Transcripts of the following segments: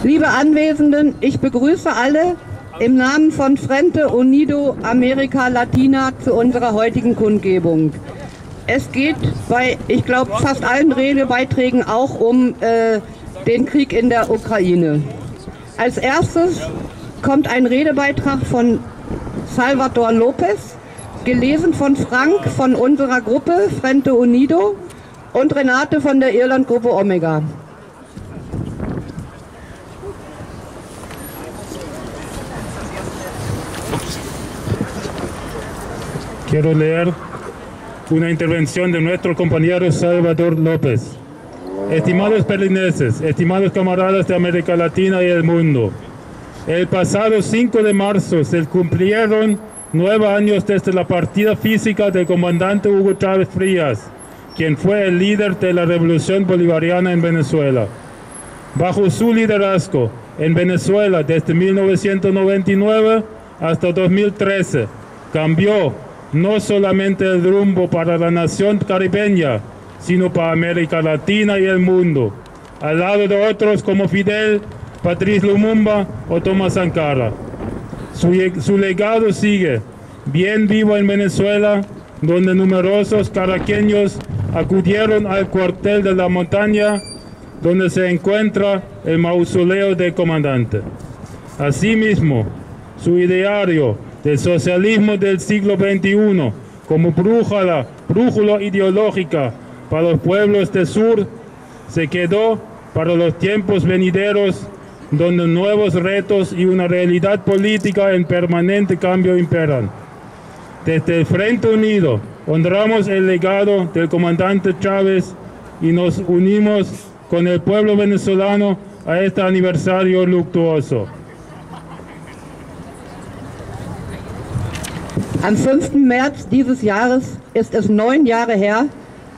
Liebe Anwesenden, ich begrüße alle im Namen von Frente Unido America Latina zu unserer heutigen Kundgebung. Es geht bei, ich glaube, fast allen Redebeiträgen auch um den Krieg in der Ukraine. Als erstes kommt ein Redebeitrag von Salvador Lopez, gelesen von Frank von unserer Gruppe Frente Unido und Renate von der Irland-Gruppe Omega. Quiero leer una intervención de nuestro compañero Salvador López. Estimados berlineses, estimados camaradas de América Latina y el mundo, el pasado 5 de marzo se cumplieron 9 años desde la partida física del comandante Hugo Chávez Frías, quien fue el líder de la revolución bolivariana en Venezuela. Bajo su liderazgo, en Venezuela desde 1999 hasta 2013, cambió no solamente el rumbo para la nación caribeña, sino para América Latina y el mundo, al lado de otros como Fidel, Patrice Lumumba o Thomas Sankara. Su legado sigue bien vivo en Venezuela, donde numerosos caraqueños acudieron al cuartel de la montaña, donde se encuentra el mausoleo del comandante. Asimismo, su ideario del socialismo del siglo XXI como brújula ideológica para los pueblos del sur se quedó para los tiempos venideros, donde nuevos retos y una realidad política en permanente cambio imperan. Desde el Frente Unido honramos el legado del comandante Chávez y nos unimos con el pueblo venezolano a este aniversario luctuoso. Am 5. März dieses Jahres ist es 9 Jahre her,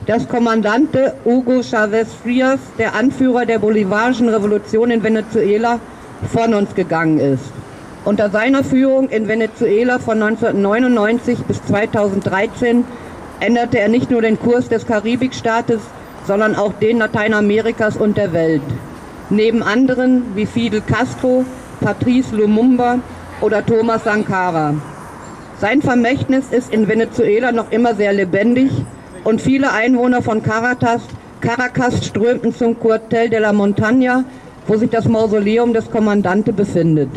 dass Kommandante Hugo Chávez Frías, der Anführer der bolivarischen Revolution in Venezuela, von uns gegangen ist. Unter seiner Führung in Venezuela von 1999 bis 2013 änderte er nicht nur den Kurs des Karibikstaates, sondern auch den Lateinamerikas und der Welt. Neben anderen wie Fidel Castro, Patrice Lumumba oder Thomas Sankara. Sein Vermächtnis ist in Venezuela noch immer sehr lebendig und viele Einwohner von Caracas strömten zum Cuartel de la Montaña, wo sich das Mausoleum des Kommandanten befindet.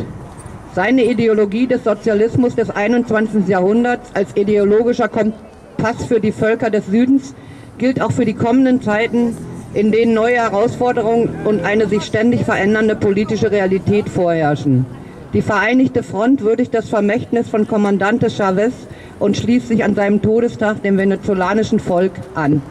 Seine Ideologie des Sozialismus des 21. Jahrhunderts als ideologischer Kompass für die Völker des Südens gilt auch für die kommenden Zeiten, in denen neue Herausforderungen und eine sich ständig verändernde politische Realität vorherrschen. Die Vereinigte Front würdigt das Vermächtnis von Kommandante Chávez und schließt sich an seinem Todestag dem venezolanischen Volk an.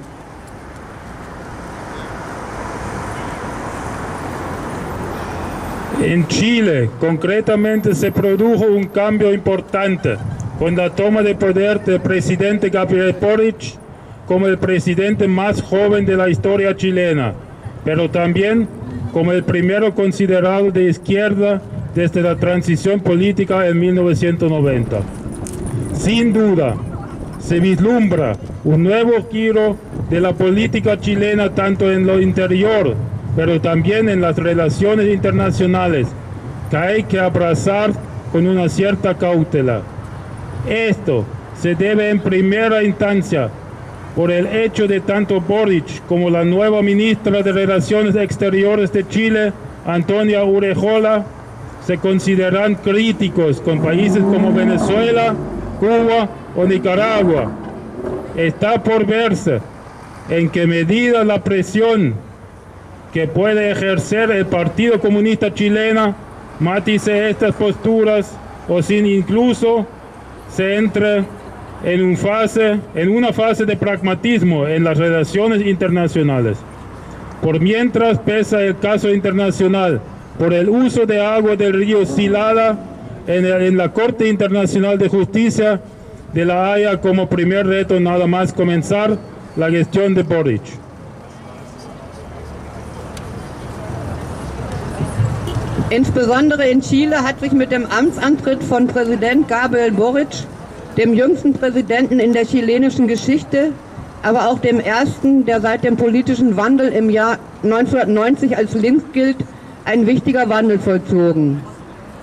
En Chile, concretamente, se produjo un cambio importante con la toma de poder del presidente Gabriel Boric como el presidente más joven de la historia chilena, pero también como el primero considerado de izquierda desde la transición política en 1990. Sin duda, se vislumbra un nuevo giro de la política chilena tanto en lo interior, pero también en las relaciones internacionales, que hay que abrazar con una cierta cautela. Esto se debe en primera instancia por el hecho de tanto Boric como la nueva ministra de Relaciones Exteriores de Chile, Antonia Urrejola, se consideran críticos con países como Venezuela, Cuba o Nicaragua. Está por verse en qué medida la presión que puede ejercer el Partido Comunista Chileno matice estas posturas o si incluso se entre en una fase de pragmatismo en las relaciones internacionales. Por mientras pesa el caso internacional por el uso de agua del río Silada en la Corte Internacional de Justicia de La Haya como primer reto nada más comenzar la gestión de Boric. Insbesondere in Chile hat sich mit dem Amtsantritt von Präsident Gabriel Boric, dem jüngsten Präsidenten in der chilenischen Geschichte, aber auch dem ersten, der seit dem politischen Wandel im Jahr 1990 als links gilt, ein wichtiger Wandel vollzogen.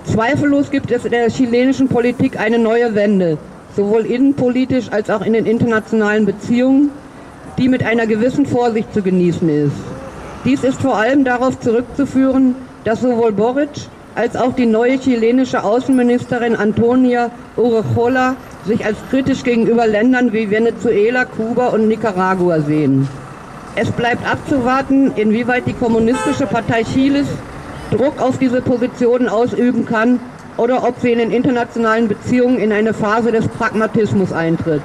Zweifellos gibt es in der chilenischen Politik eine neue Wende, sowohl innenpolitisch als auch in den internationalen Beziehungen, die mit einer gewissen Vorsicht zu genießen ist. Dies ist vor allem darauf zurückzuführen, dass sowohl Boric als auch die neue chilenische Außenministerin Antonia Urrejola sich als kritisch gegenüber Ländern wie Venezuela, Kuba und Nicaragua sehen. Es bleibt abzuwarten, inwieweit die Kommunistische Partei Chiles Druck auf diese Positionen ausüben kann oder ob sie in den internationalen Beziehungen in eine Phase des Pragmatismus eintritt.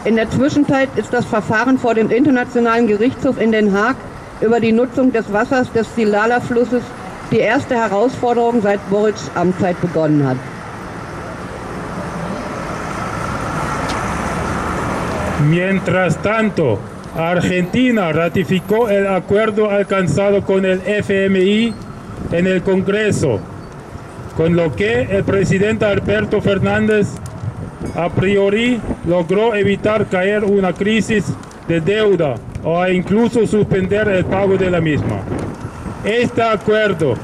In der Zwischenzeit ist das Verfahren vor dem Internationalen Gerichtshof in Den Haag über die Nutzung des Wassers des Silala-Flusses die erste Herausforderung, seit Borics Amtszeit begonnen hat. Mientras tanto, Argentina ratificó el acuerdo alcanzado con el FMI en el Congreso, con lo que el presidente Alberto Fernández a priori logró evitar caer una crisis de deuda o incluso suspender el pago de la misma. Este acuerdo,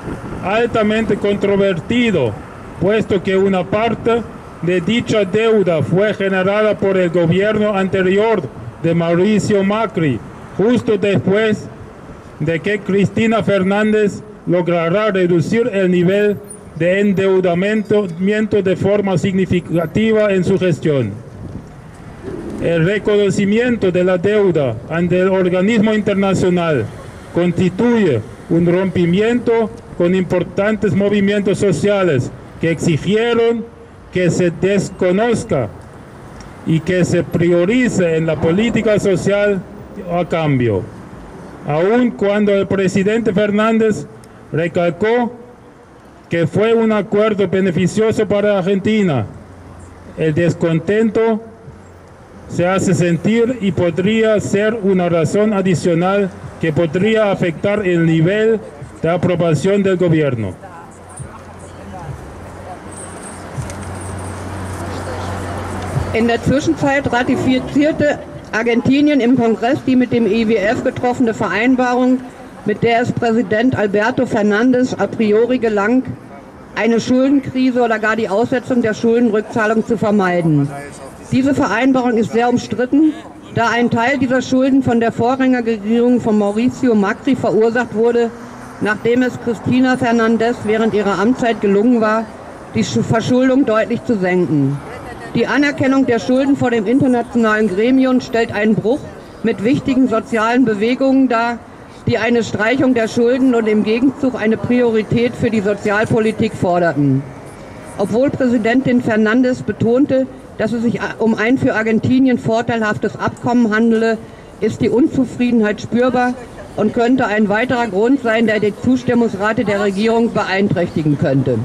altamente controvertido, puesto que una parte de dicha deuda fue generada por el gobierno anterior de Mauricio Macri, justo después de que Cristina Fernández logrará reducir el nivel de endeudamiento de forma significativa en su gestión. El reconocimiento de la deuda ante el organismo internacional constituye un rompimiento con importantes movimientos sociales que exigieron que se desconozca y que se priorice en la política social a cambio. Aun cuando el presidente Fernández recalcó que fue un acuerdo beneficioso para Argentina, el descontento se hace sentir y podría ser una razón adicional que podría afectar el nivel de aprobación del gobierno. In der Zwischenzeit ratifizierte Argentinien im Kongress die mit dem IWF getroffene Vereinbarung, mit der es Präsident Alberto Fernández a priori gelang, eine Schuldenkrise oder gar die Aussetzung der Schuldenrückzahlung zu vermeiden. Diese Vereinbarung ist sehr umstritten, da ein Teil dieser Schulden von der Vorgängerregierung von Mauricio Macri verursacht wurde, nachdem es Cristina Fernández während ihrer Amtszeit gelungen war, die Verschuldung deutlich zu senken. Die Anerkennung der Schulden vor dem internationalen Gremium stellt einen Bruch mit wichtigen sozialen Bewegungen dar, die eine Streichung der Schulden und im Gegenzug eine Priorität für die Sozialpolitik forderten. Obwohl Präsidentin Fernández betonte, dass es sich um ein für Argentinien vorteilhaftes Abkommen handele, ist die Unzufriedenheit spürbar und könnte ein weiterer Grund sein, der die Zustimmungsrate der Regierung beeinträchtigen könnte.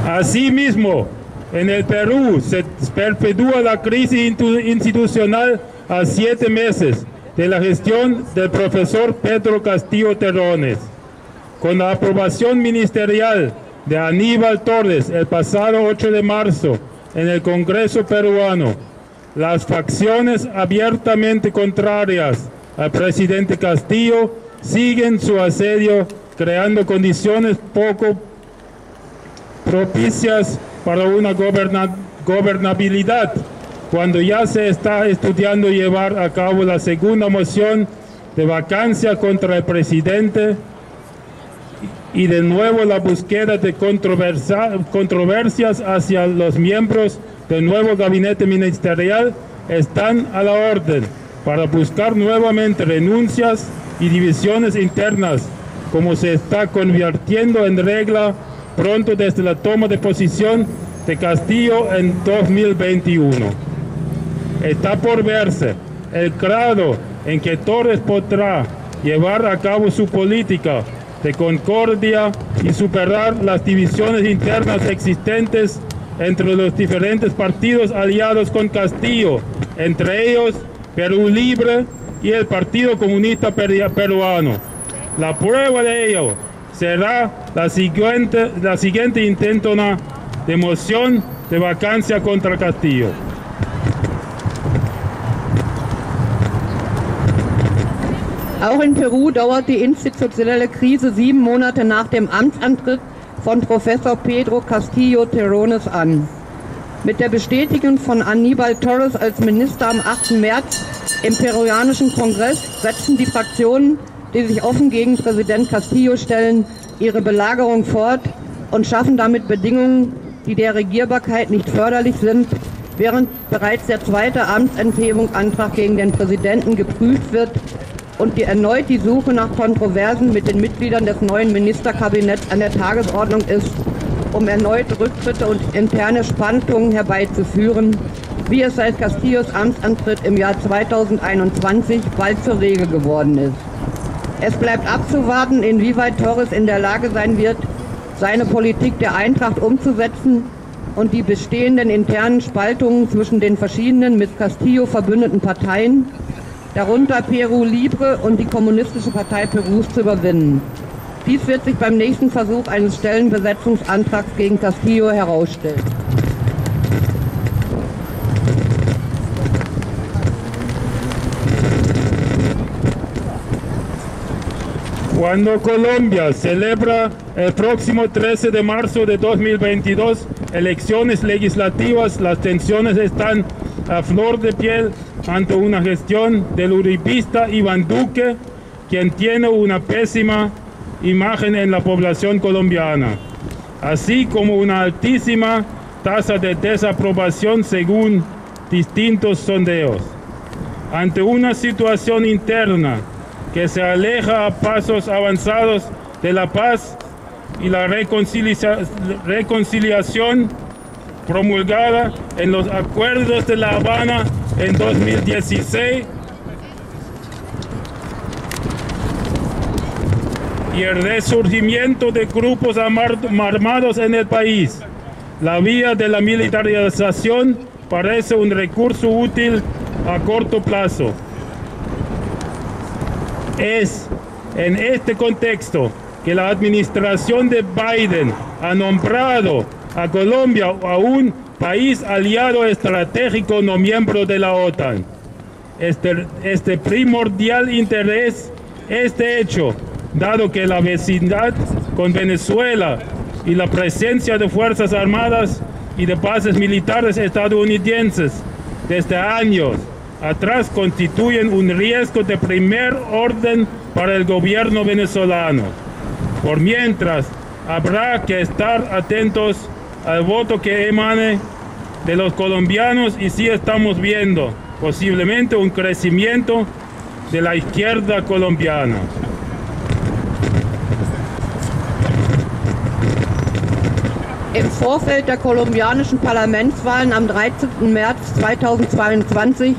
Asimismo, en el Perú se perpetúa la crisis institucional a 7 meses de la gestión del profesor Pedro Castillo Terrones. Con la aprobación ministerial de Aníbal Torres el pasado 8 de marzo en el Congreso peruano, las facciones abiertamente contrarias al presidente Castillo siguen su asedio, creando condiciones poco propicias para una gobernabilidad, cuando ya se está estudiando llevar a cabo la segunda moción de vacancia contra el presidente y de nuevo la búsqueda de controversias hacia los miembros del nuevo gabinete ministerial están a la orden para buscar nuevamente renuncias y divisiones internas, como se está convirtiendo en regla pronto desde la toma de posición de Castillo en 2021. Está por verse el grado en que Torres podrá llevar a cabo su política de concordia y superar las divisiones internas existentes entre los diferentes partidos aliados con Castillo, entre ellos Perú Libre y el Partido Comunista Peruano. La prueba de ello será la siguiente intentona de moción de vacancia contra Castillo. Auch in Peru dauert die institutionelle Krise 7 Monate nach dem Amtsantritt von Professor Pedro Castillo Terrones an. Mit der Bestätigung von Aníbal Torres als Minister am 8. März im peruanischen Kongress setzen die Fraktionen, die sich offen gegen Präsident Castillo stellen, ihre Belagerung fort und schaffen damit Bedingungen, die der Regierbarkeit nicht förderlich sind, während bereits der zweite Amtsenthebungsantrag gegen den Präsidenten geprüft wird und erneut die Suche nach Kontroversen mit den Mitgliedern des neuen Ministerkabinetts an der Tagesordnung ist, um erneut Rücktritte und interne Spannungen herbeizuführen, wie es seit Castillos Amtsantritt im Jahr 2021 bald zur Regel geworden ist. Es bleibt abzuwarten, inwieweit Torres in der Lage sein wird, seine Politik der Eintracht umzusetzen und die bestehenden internen Spaltungen zwischen den verschiedenen mit Castillo verbündeten Parteien, darunter Peru Libre und die Kommunistische Partei Perus, zu überwinden. Dies wird sich beim nächsten Versuch eines Stellenbesetzungsantrags gegen Castillo herausstellen. Cuando Colombia celebra el próximo 13 de marzo de 2022 elecciones legislativas, las tensiones están a flor de piel ante una gestión del uribista Iván Duque, quien tiene una pésima imagen en la población colombiana, así como una altísima tasa de desaprobación según distintos sondeos. Ante una situación interna que se aleja a pasos avanzados de la paz y la reconciliación promulgada en los acuerdos de La Habana en 2016 y el resurgimiento de grupos armados en el país, la vía de la militarización parece un recurso útil a corto plazo. Es en este contexto que la administración de Biden ha nombrado a Colombia a un país aliado estratégico no miembro de la OTAN. Este primordial interés, este hecho, dado que la vecindad con Venezuela y la presencia de fuerzas armadas y de bases militares estadounidenses desde años atrás constituyen un riesgo de primer orden para el gobierno venezolano. Por mientras, habrá que estar atentos al voto que emane de los colombianos y sí estamos viendo posiblemente un crecimiento de la izquierda colombiana. Im Vorfeld der kolumbianischen Parlamentswahlen am 13. März 2022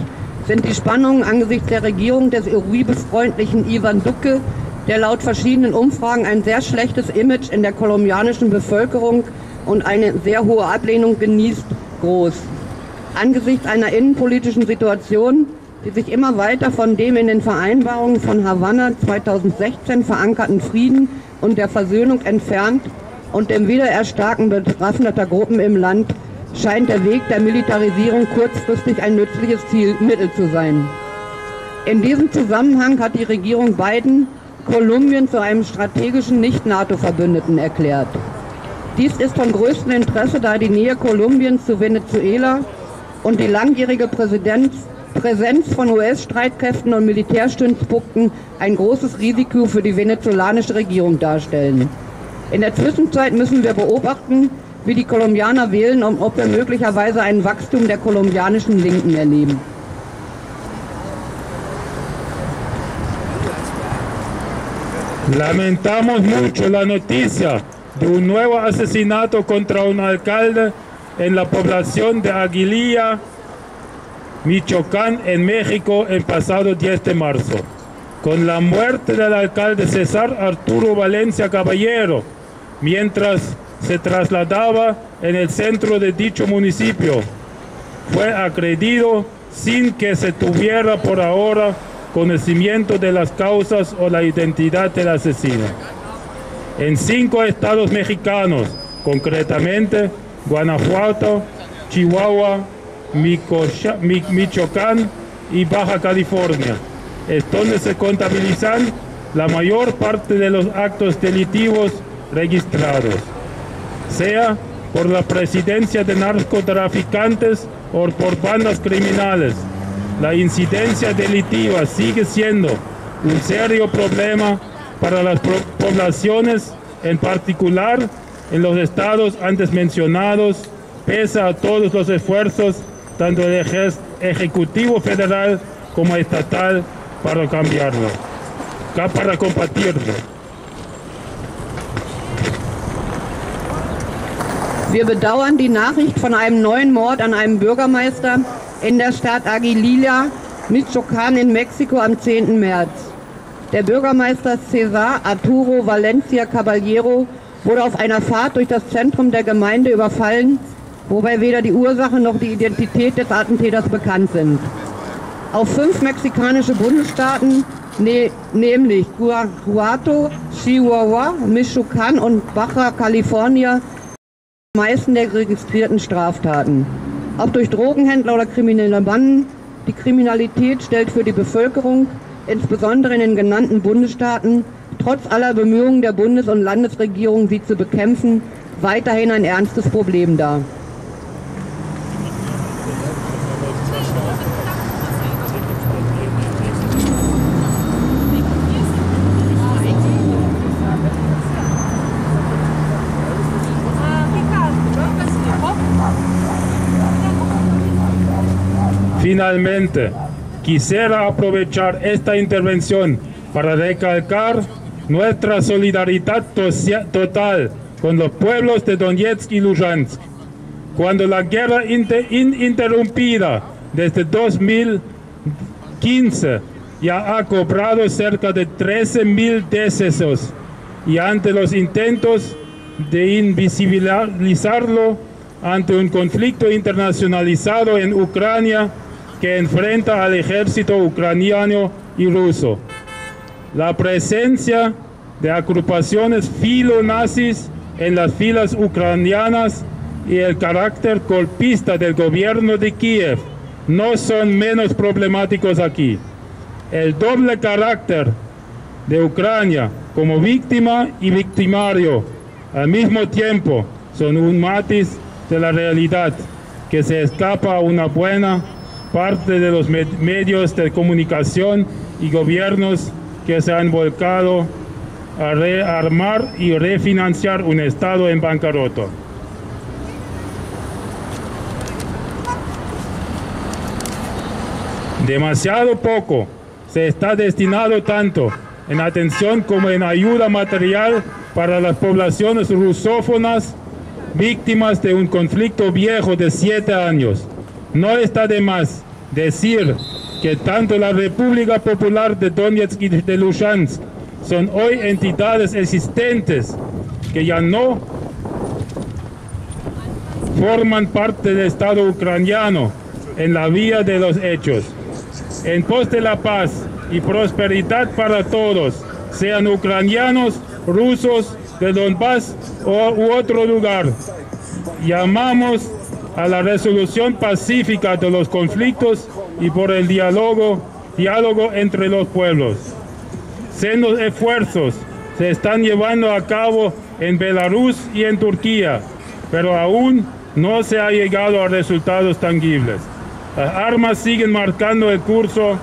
sind die Spannungen angesichts der Regierung des Uribe-freundlichen Iván Duque, der laut verschiedenen Umfragen ein sehr schlechtes Image in der kolumbianischen Bevölkerung und eine sehr hohe Ablehnung genießt, groß. Angesichts einer innenpolitischen Situation, die sich immer weiter von dem in den Vereinbarungen von Havanna 2016 verankerten Frieden und der Versöhnung entfernt und dem Wiedererstarken bewaffneter Gruppen im Land, scheint der Weg der Militarisierung kurzfristig ein nützliches Mittel zu sein. In diesem Zusammenhang hat die Regierung Biden Kolumbien zu einem strategischen Nicht-NATO-Verbündeten erklärt. Dies ist von größtem Interesse, da die Nähe Kolumbiens zu Venezuela und die langjährige Präsenz von US-Streitkräften und Militärstützpunkten ein großes Risiko für die venezolanische Regierung darstellen. In der Zwischenzeit müssen wir beobachten, wie die Kolumbianer wählen und ob wir möglicherweise ein Wachstum der kolumbianischen Linken erleben. Lamentamos mucho la noticia de un nuevo asesinato contra un alcalde en la población de Aguililla, Michoacán, en México, el pasado 10 de marzo. Con la muerte del alcalde César Arturo Valencia Caballero, mientras se trasladaba en el centro de dicho municipio, fue agredido sin que se tuviera por ahora conocimiento de las causas o la identidad del asesino. En 5 estados mexicanos, concretamente Guanajuato, Chihuahua, Michoacán y Baja California, es donde se contabilizan la mayor parte de los actos delictivos registrados, sea por la presidencia de narcotraficantes o por bandas criminales. La incidencia delictiva sigue siendo un serio problema para las poblaciones, en particular en los estados antes mencionados, pese a todos los esfuerzos, tanto del Ejecutivo Federal como estatal, para cambiarlo, para combatirlo. Wir bedauern die Nachricht von einem neuen Mord an einem Bürgermeister in der Stadt Aguililla, Michoacán in Mexiko am 10. März. Der Bürgermeister César Arturo Valencia Caballero wurde auf einer Fahrt durch das Zentrum der Gemeinde überfallen, wobei weder die Ursache noch die Identität des Attentäters bekannt sind. Auf 5 mexikanische Bundesstaaten, nämlich Guanajuato, Chihuahua, Michoacán und Baja California, die meisten der registrierten Straftaten. Ob durch Drogenhändler oder kriminelle Banden, die Kriminalität stellt für die Bevölkerung, insbesondere in den genannten Bundesstaaten, trotz aller Bemühungen der Bundes- und Landesregierung, sie zu bekämpfen, weiterhin ein ernstes Problem dar. Finalmente, quisiera aprovechar esta intervención para recalcar nuestra solidaridad total con los pueblos de Donetsk y Luhansk. Cuando la guerra ininterrumpida desde 2015 ya ha cobrado cerca de 13.000 decesos y ante los intentos de invisibilizarlo ante un conflicto internacionalizado en Ucrania que enfrenta al ejército ucraniano y ruso. La presencia de agrupaciones filonazis en las filas ucranianas y el carácter golpista del gobierno de Kiev no son menos problemáticos aquí. El doble carácter de Ucrania como víctima y victimario al mismo tiempo son un matiz de la realidad que se escapa a una buena parte de los medios de comunicación y gobiernos que se han volcado a rearmar y refinanciar un Estado en bancarrota. Demasiado poco se está destinado tanto en atención como en ayuda material para las poblaciones rusófonas víctimas de un conflicto viejo de 7 años. No está de más decir que tanto la República Popular de Donetsk y de Luhansk son hoy entidades existentes que ya no forman parte del Estado ucraniano en la vía de los hechos. En pos de la paz y prosperidad para todos, sean ucranianos, rusos, de Donbass u otro lugar, llamamos a la resolución pacífica de los conflictos y por el diálogo entre los pueblos. Sendos esfuerzos se están llevando a cabo en Belarus y en Turquía, pero aún no se ha llegado a resultados tangibles. Las armas siguen marcando el curso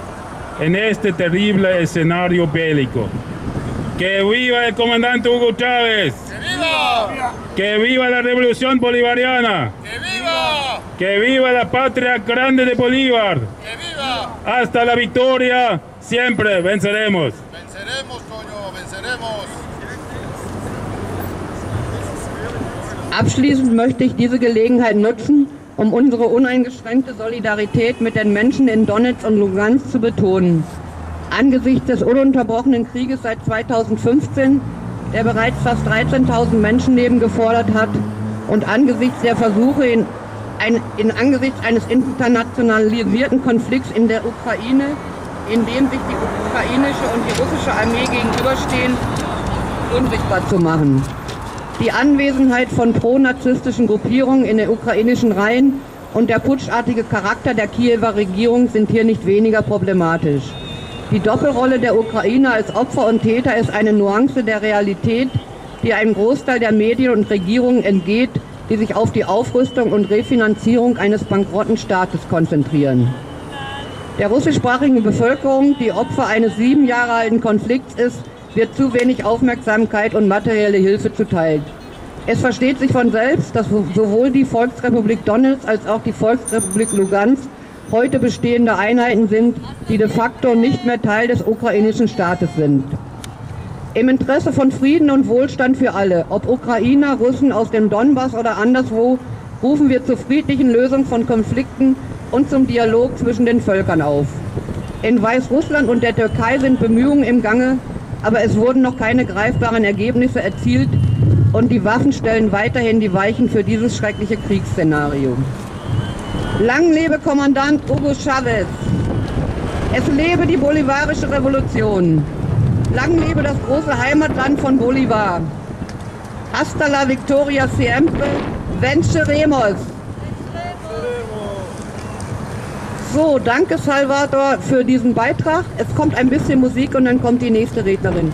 en este terrible escenario bélico. ¡Que viva el comandante Hugo Chávez! ¡Que viva! ¡Que viva la revolución bolivariana! ¡Que viva! ¡Que viva la patria grande de Bolívar! ¡Que viva! ¡Hasta la victoria! Siempre venceremos. Venceremos, Toño, venceremos. Abschließend möchte ich diese Gelegenheit nutzen, um unsere uneingeschränkte Solidarität mit den Menschen in Donetsk und Luhansk zu betonen. Angesichts des ununterbrochenen Krieges seit 2015, der bereits fast 13.000 Menschenleben gefordert hat, und angesichts der Versuche angesichts eines internationalisierten Konflikts in der Ukraine, in dem sich die ukrainische und die russische Armee gegenüberstehen, unsichtbar zu machen. Die Anwesenheit von pro-narzisstischen Gruppierungen in den ukrainischen Reihen und der putschartige Charakter der Kiewer Regierung sind hier nicht weniger problematisch. Die Doppelrolle der Ukrainer als Opfer und Täter ist eine Nuance der Realität, die einem Großteil der Medien und Regierungen entgeht, die sich auf die Aufrüstung und Refinanzierung eines bankrotten Staates konzentrieren. Der russischsprachigen Bevölkerung, die Opfer eines 7 Jahre alten Konflikts ist, wird zu wenig Aufmerksamkeit und materielle Hilfe zuteil. Es versteht sich von selbst, dass sowohl die Volksrepublik Donetsk als auch die Volksrepublik Lugansk heute bestehende Einheiten sind, die de facto nicht mehr Teil des ukrainischen Staates sind. Im Interesse von Frieden und Wohlstand für alle, ob Ukrainer, Russen aus dem Donbass oder anderswo, rufen wir zur friedlichen Lösung von Konflikten und zum Dialog zwischen den Völkern auf. In Weißrussland und der Türkei sind Bemühungen im Gange, aber es wurden noch keine greifbaren Ergebnisse erzielt und die Waffen stellen weiterhin die Weichen für dieses schreckliche Kriegsszenario. Lang lebe Kommandant Hugo Chavez! Es lebe die bolivarische Revolution! Lang lebe das große Heimatland von Bolivar! Hasta la victoria siempre! Venceremos! So, danke Salvador für diesen Beitrag. Es kommt ein bisschen Musik und dann kommt die nächste Rednerin.